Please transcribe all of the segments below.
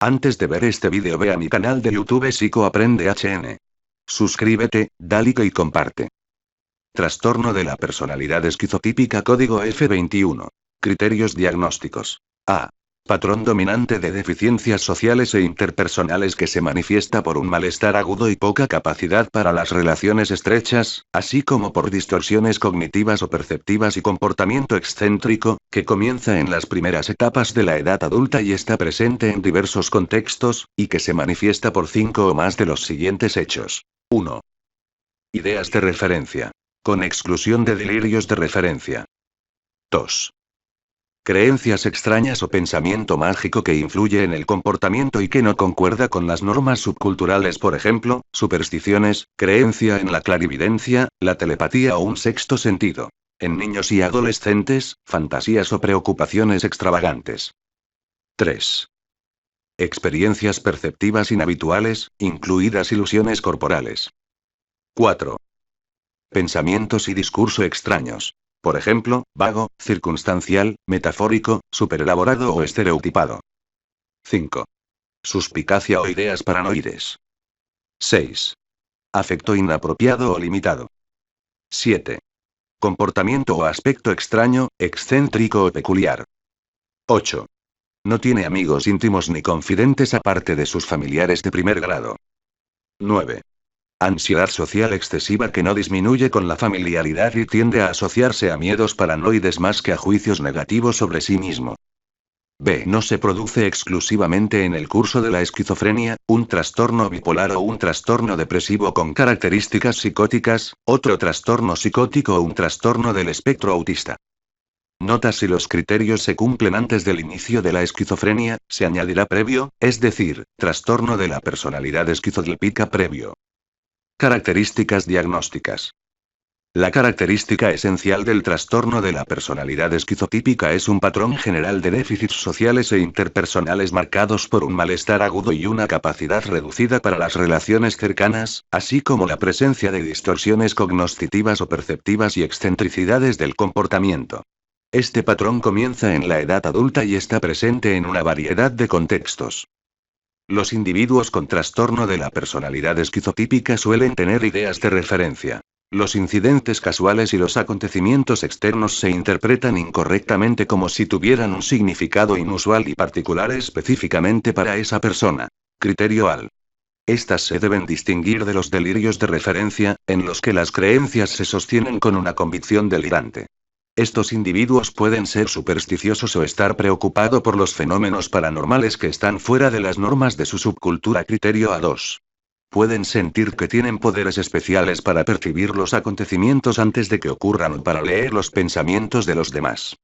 Antes de ver este vídeo ve a mi canal de YouTube Psico Aprende HN. Suscríbete, da like y comparte. Trastorno de la personalidad esquizotípica código F21. Criterios diagnósticos. A. Patrón dominante de deficiencias sociales e interpersonales que se manifiesta por un malestar agudo y poca capacidad para las relaciones estrechas, así como por distorsiones cognitivas o perceptivas y comportamiento excéntrico, que comienza en las primeras etapas de la edad adulta y está presente en diversos contextos, y que se manifiesta por 5 o más de los siguientes hechos. 1. Ideas de referencia. Con exclusión de delirios de referencia. 2. Creencias extrañas o pensamiento mágico que influye en el comportamiento y que no concuerda con las normas subculturales, por ejemplo, supersticiones, creencia en la clarividencia, la telepatía o un sexto sentido. En niños y adolescentes, fantasías o preocupaciones extravagantes. 3. Experiencias perceptivas inhabituales, incluidas ilusiones corporales. 4. Pensamientos y discurso extraños. Por ejemplo, vago, circunstancial, metafórico, superelaborado o estereotipado. 5. Suspicacia o ideas paranoides. 6. Afecto inapropiado o limitado. 7. Comportamiento o aspecto extraño, excéntrico o peculiar. 8. No tiene amigos íntimos ni confidentes aparte de sus familiares de primer grado. 9. Ansiedad social excesiva que no disminuye con la familiaridad y tiende a asociarse a miedos paranoides más que a juicios negativos sobre sí mismo. B. No se produce exclusivamente en el curso de la esquizofrenia, un trastorno bipolar o un trastorno depresivo con características psicóticas, otro trastorno psicótico o un trastorno del espectro autista. Nota: si los criterios se cumplen antes del inicio de la esquizofrenia, se añadirá previo, es decir, trastorno de la personalidad esquizotípica previo. Características diagnósticas. La característica esencial del trastorno de la personalidad esquizotípica es un patrón general de déficits sociales e interpersonales marcados por un malestar agudo y una capacidad reducida para las relaciones cercanas, así como la presencia de distorsiones cognitivas o perceptivas y excentricidades del comportamiento. Este patrón comienza en la edad adulta y está presente en una variedad de contextos. Los individuos con trastorno de la personalidad esquizotípica suelen tener ideas de referencia. Los incidentes casuales y los acontecimientos externos se interpretan incorrectamente como si tuvieran un significado inusual y particular específicamente para esa persona. Criterio AL. Estas se deben distinguir de los delirios de referencia, en los que las creencias se sostienen con una convicción delirante. Estos individuos pueden ser supersticiosos o estar preocupados por los fenómenos paranormales que están fuera de las normas de su subcultura. Criterio A2. Pueden sentir que tienen poderes especiales para percibir los acontecimientos antes de que ocurran o para leer los pensamientos de los demás.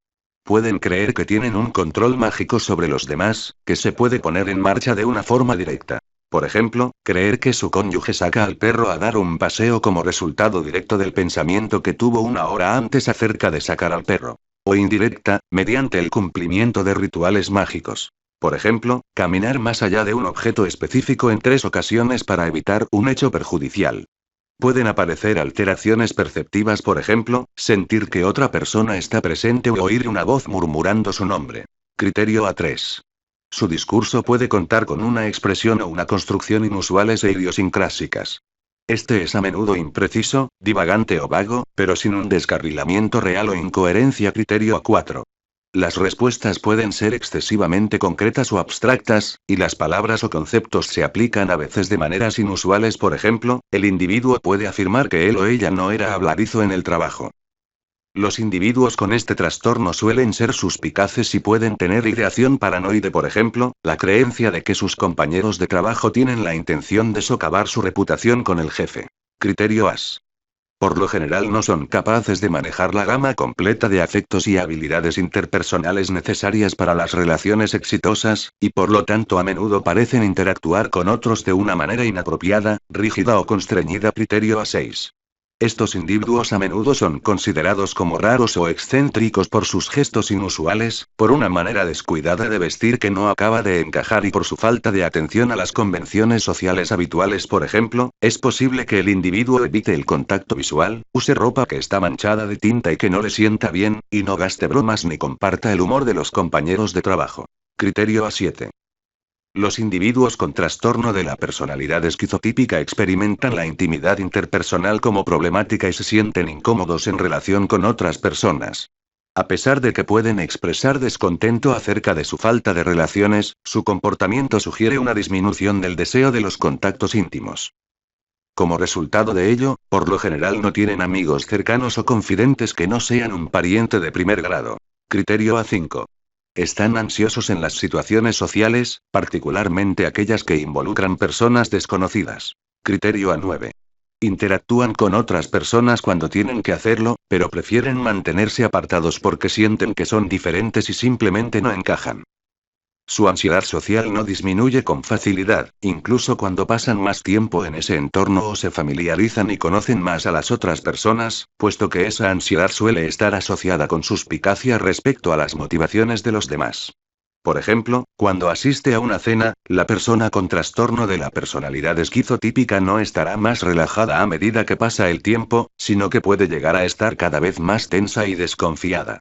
Pueden creer que tienen un control mágico sobre los demás, que se puede poner en marcha de una forma directa. Por ejemplo, creer que su cónyuge saca al perro a dar un paseo como resultado directo del pensamiento que tuvo una hora antes acerca de sacar al perro. O indirecta, mediante el cumplimiento de rituales mágicos. Por ejemplo, caminar más allá de un objeto específico en 3 ocasiones para evitar un hecho perjudicial. Pueden aparecer alteraciones perceptivas, por ejemplo, sentir que otra persona está presente o oír una voz murmurando su nombre. Criterio A3. Su discurso puede contar con una expresión o una construcción inusuales e idiosincrásicas. Este es a menudo impreciso, divagante o vago, pero sin un descarrilamiento real o incoherencia. Criterio A4. Las respuestas pueden ser excesivamente concretas o abstractas, y las palabras o conceptos se aplican a veces de maneras inusuales. Por ejemplo, el individuo puede afirmar que él o ella no era habladizo en el trabajo. Los individuos con este trastorno suelen ser suspicaces y pueden tener ideación paranoide, por ejemplo, la creencia de que sus compañeros de trabajo tienen la intención de socavar su reputación con el jefe. Criterio AS. Por lo general no son capaces de manejar la gama completa de afectos y habilidades interpersonales necesarias para las relaciones exitosas, y por lo tanto a menudo parecen interactuar con otros de una manera inapropiada, rígida o constreñida. Criterio A6. Estos individuos a menudo son considerados como raros o excéntricos por sus gestos inusuales, por una manera descuidada de vestir que no acaba de encajar y por su falta de atención a las convenciones sociales habituales. Por ejemplo, es posible que el individuo evite el contacto visual, use ropa que está manchada de tinta y que no le sienta bien, y no gaste bromas ni comparta el humor de los compañeros de trabajo. Criterio A7. Los individuos con trastorno de la personalidad esquizotípica experimentan la intimidad interpersonal como problemática y se sienten incómodos en relación con otras personas. A pesar de que pueden expresar descontento acerca de su falta de relaciones, su comportamiento sugiere una disminución del deseo de los contactos íntimos. Como resultado de ello, por lo general no tienen amigos cercanos o confidentes que no sean un pariente de primer grado. Criterio A5. Están ansiosos en las situaciones sociales, particularmente aquellas que involucran personas desconocidas. Criterio A9. Interactúan con otras personas cuando tienen que hacerlo, pero prefieren mantenerse apartados porque sienten que son diferentes y simplemente no encajan. Su ansiedad social no disminuye con facilidad, incluso cuando pasan más tiempo en ese entorno o se familiarizan y conocen más a las otras personas, puesto que esa ansiedad suele estar asociada con suspicacia respecto a las motivaciones de los demás. Por ejemplo, cuando asiste a una cena, la persona con trastorno de la personalidad esquizotípica no estará más relajada a medida que pasa el tiempo, sino que puede llegar a estar cada vez más tensa y desconfiada.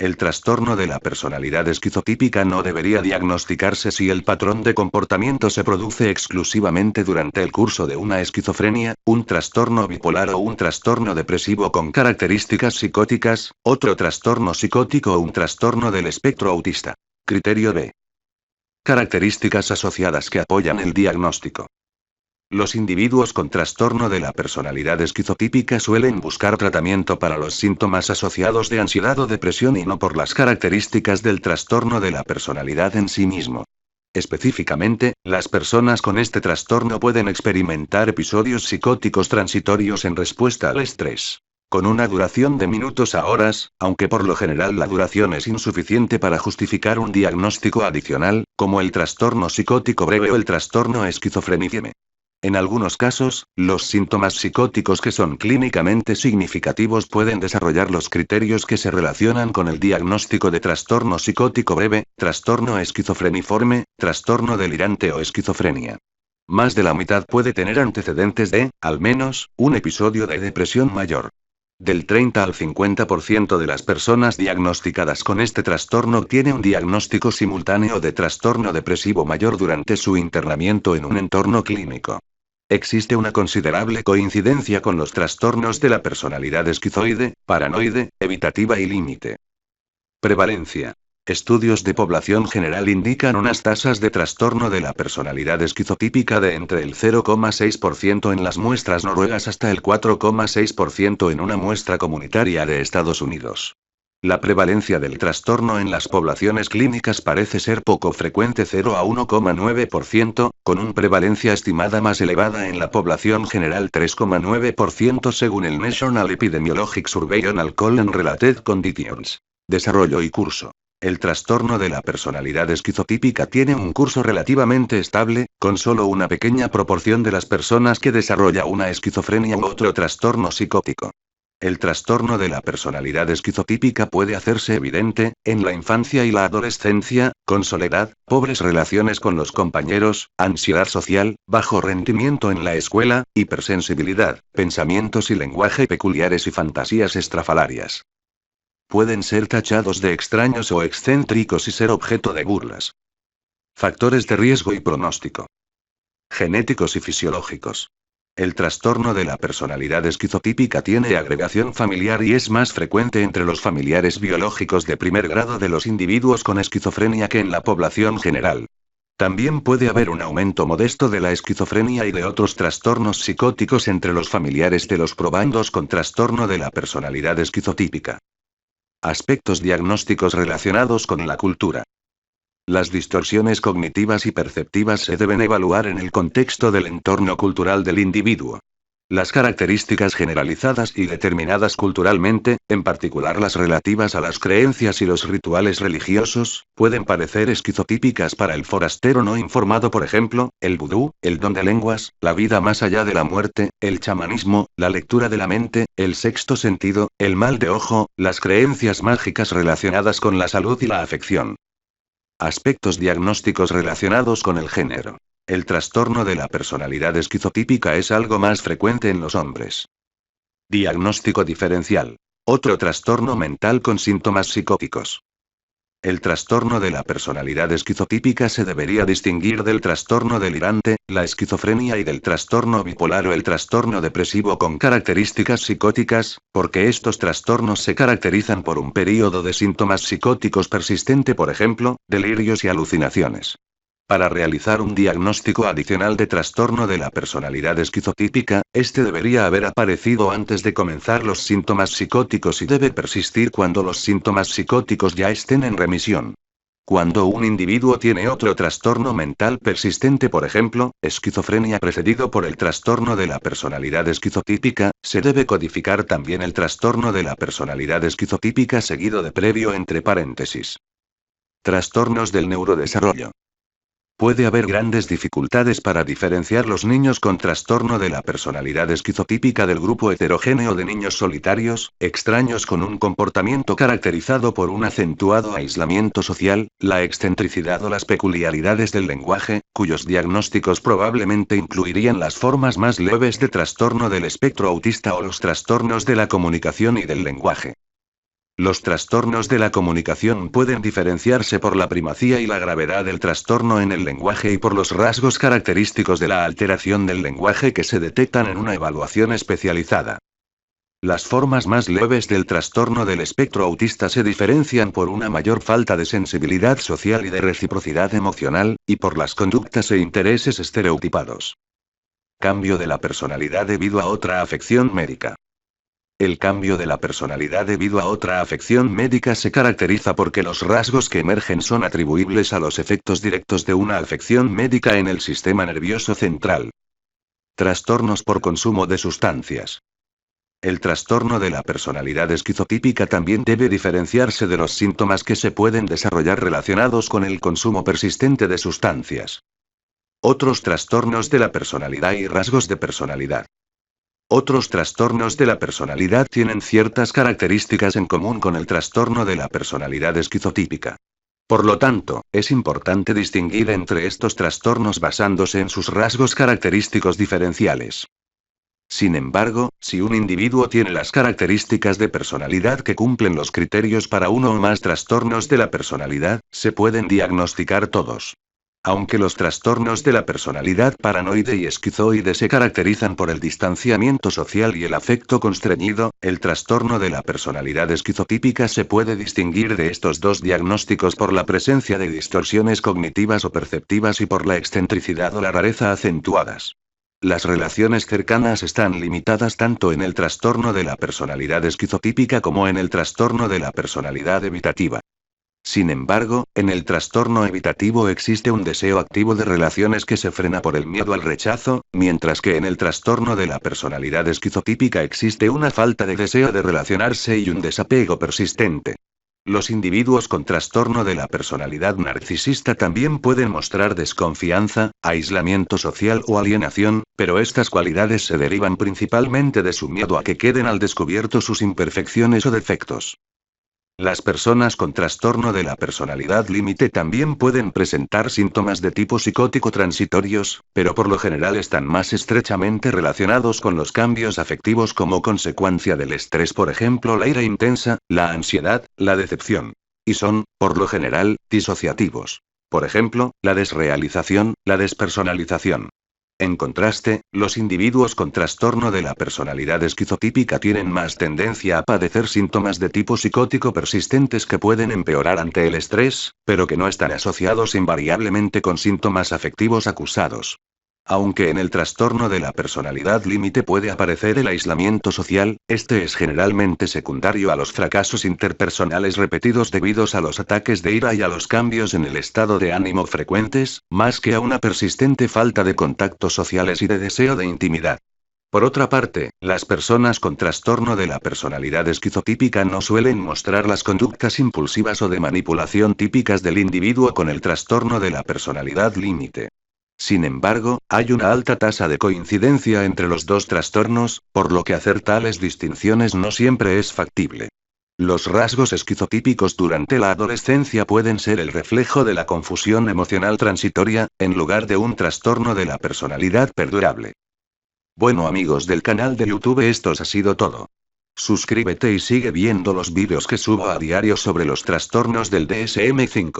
El trastorno de la personalidad esquizotípica no debería diagnosticarse si el patrón de comportamiento se produce exclusivamente durante el curso de una esquizofrenia, un trastorno bipolar o un trastorno depresivo con características psicóticas, otro trastorno psicótico o un trastorno del espectro autista. Criterio B. Características asociadas que apoyan el diagnóstico. Los individuos con trastorno de la personalidad esquizotípica suelen buscar tratamiento para los síntomas asociados de ansiedad o depresión y no por las características del trastorno de la personalidad en sí mismo. Específicamente, las personas con este trastorno pueden experimentar episodios psicóticos transitorios en respuesta al estrés, con una duración de minutos a horas, aunque por lo general la duración es insuficiente para justificar un diagnóstico adicional, como el trastorno psicótico breve o el trastorno esquizofrénico. En algunos casos, los síntomas psicóticos que son clínicamente significativos pueden desarrollar los criterios que se relacionan con el diagnóstico de trastorno psicótico breve, trastorno esquizofreniforme, trastorno delirante o esquizofrenia. Más de la mitad puede tener antecedentes de, al menos, un episodio de depresión mayor. Del 30 al 50% de las personas diagnosticadas con este trastorno tiene un diagnóstico simultáneo de trastorno depresivo mayor durante su internamiento en un entorno clínico. Existe una considerable coincidencia con los trastornos de la personalidad esquizoide, paranoide, evitativa y límite. Prevalencia. Estudios de población general indican unas tasas de trastorno de la personalidad esquizotípica de entre el 0,6% en las muestras noruegas hasta el 4,6% en una muestra comunitaria de Estados Unidos. La prevalencia del trastorno en las poblaciones clínicas parece ser poco frecuente 0 a 1,9%, con una prevalencia estimada más elevada en la población general 3,9% según el National Epidemiologic Survey on Alcohol and Related Conditions. Desarrollo y curso. El trastorno de la personalidad esquizotípica tiene un curso relativamente estable, con solo una pequeña proporción de las personas que desarrolla una esquizofrenia u otro trastorno psicótico. El trastorno de la personalidad esquizotípica puede hacerse evidente, en la infancia y la adolescencia, con soledad, pobres relaciones con los compañeros, ansiedad social, bajo rendimiento en la escuela, hipersensibilidad, pensamientos y lenguaje peculiares y fantasías estrafalarias. Pueden ser tachados de extraños o excéntricos y ser objeto de burlas. Factores de riesgo y pronóstico. Genéticos y fisiológicos. El trastorno de la personalidad esquizotípica tiene agregación familiar y es más frecuente entre los familiares biológicos de primer grado de los individuos con esquizofrenia que en la población general. También puede haber un aumento modesto de la esquizofrenia y de otros trastornos psicóticos entre los familiares de los probandos con trastorno de la personalidad esquizotípica. Aspectos diagnósticos relacionados con la cultura. Las distorsiones cognitivas y perceptivas se deben evaluar en el contexto del entorno cultural del individuo. Las características generalizadas y determinadas culturalmente, en particular las relativas a las creencias y los rituales religiosos, pueden parecer esquizotípicas para el forastero no informado, por ejemplo, el vudú, el don de lenguas, la vida más allá de la muerte, el chamanismo, la lectura de la mente, el sexto sentido, el mal de ojo, las creencias mágicas relacionadas con la salud y la afección. Aspectos diagnósticos relacionados con el género. El trastorno de la personalidad esquizotípica es algo más frecuente en los hombres. Diagnóstico diferencial. Otro trastorno mental con síntomas psicóticos. El trastorno de la personalidad esquizotípica se debería distinguir del trastorno delirante, la esquizofrenia y del trastorno bipolar o el trastorno depresivo con características psicóticas, porque estos trastornos se caracterizan por un período de síntomas psicóticos persistente, por ejemplo, delirios y alucinaciones. Para realizar un diagnóstico adicional de trastorno de la personalidad esquizotípica, este debería haber aparecido antes de comenzar los síntomas psicóticos y debe persistir cuando los síntomas psicóticos ya estén en remisión. Cuando un individuo tiene otro trastorno mental persistente, por ejemplo, esquizofrenia precedido por el trastorno de la personalidad esquizotípica, se debe codificar también el trastorno de la personalidad esquizotípica seguido de previo entre paréntesis. Trastornos del neurodesarrollo. Puede haber grandes dificultades para diferenciar los niños con trastorno de la personalidad esquizotípica del grupo heterogéneo de niños solitarios, extraños con un comportamiento caracterizado por un acentuado aislamiento social, la excentricidad o las peculiaridades del lenguaje, cuyos diagnósticos probablemente incluirían las formas más leves de trastorno del espectro autista o los trastornos de la comunicación y del lenguaje. Los trastornos de la comunicación pueden diferenciarse por la primacía y la gravedad del trastorno en el lenguaje y por los rasgos característicos de la alteración del lenguaje que se detectan en una evaluación especializada. Las formas más leves del trastorno del espectro autista se diferencian por una mayor falta de sensibilidad social y de reciprocidad emocional, y por las conductas e intereses estereotipados. Cambio de la personalidad debido a otra afección médica. El cambio de la personalidad debido a otra afección médica se caracteriza porque los rasgos que emergen son atribuibles a los efectos directos de una afección médica en el sistema nervioso central. Trastornos por consumo de sustancias. El trastorno de la personalidad esquizotípica también debe diferenciarse de los síntomas que se pueden desarrollar relacionados con el consumo persistente de sustancias. Otros trastornos de la personalidad y rasgos de personalidad. Otros trastornos de la personalidad tienen ciertas características en común con el trastorno de la personalidad esquizotípica. Por lo tanto, es importante distinguir entre estos trastornos basándose en sus rasgos característicos diferenciales. Sin embargo, si un individuo tiene las características de personalidad que cumplen los criterios para uno o más trastornos de la personalidad, se pueden diagnosticar todos. Aunque los trastornos de la personalidad paranoide y esquizoide se caracterizan por el distanciamiento social y el afecto constreñido, el trastorno de la personalidad esquizotípica se puede distinguir de estos dos diagnósticos por la presencia de distorsiones cognitivas o perceptivas y por la excentricidad o la rareza acentuadas. Las relaciones cercanas están limitadas tanto en el trastorno de la personalidad esquizotípica como en el trastorno de la personalidad evitativa. Sin embargo, en el trastorno evitativo existe un deseo activo de relaciones que se frena por el miedo al rechazo, mientras que en el trastorno de la personalidad esquizotípica existe una falta de deseo de relacionarse y un desapego persistente. Los individuos con trastorno de la personalidad narcisista también pueden mostrar desconfianza, aislamiento social o alienación, pero estas cualidades se derivan principalmente de su miedo a que queden al descubierto sus imperfecciones o defectos. Las personas con trastorno de la personalidad límite también pueden presentar síntomas de tipo psicótico transitorios, pero por lo general están más estrechamente relacionados con los cambios afectivos como consecuencia del estrés, por ejemplo, la ira intensa, la ansiedad, la decepción. Y son, por lo general, disociativos. Por ejemplo, la desrealización, la despersonalización. En contraste, los individuos con trastorno de la personalidad esquizotípica tienen más tendencia a padecer síntomas de tipo psicótico persistentes que pueden empeorar ante el estrés, pero que no están asociados invariablemente con síntomas afectivos acusados. Aunque en el trastorno de la personalidad límite puede aparecer el aislamiento social, este es generalmente secundario a los fracasos interpersonales repetidos debidos a los ataques de ira y a los cambios en el estado de ánimo frecuentes, más que a una persistente falta de contactos sociales y de deseo de intimidad. Por otra parte, las personas con trastorno de la personalidad esquizotípica no suelen mostrar las conductas impulsivas o de manipulación típicas del individuo con el trastorno de la personalidad límite. Sin embargo, hay una alta tasa de coincidencia entre los dos trastornos, por lo que hacer tales distinciones no siempre es factible. Los rasgos esquizotípicos durante la adolescencia pueden ser el reflejo de la confusión emocional transitoria, en lugar de un trastorno de la personalidad perdurable. Bueno amigos del canal de YouTube, esto ha sido todo. Suscríbete y sigue viendo los vídeos que subo a diario sobre los trastornos del DSM-5.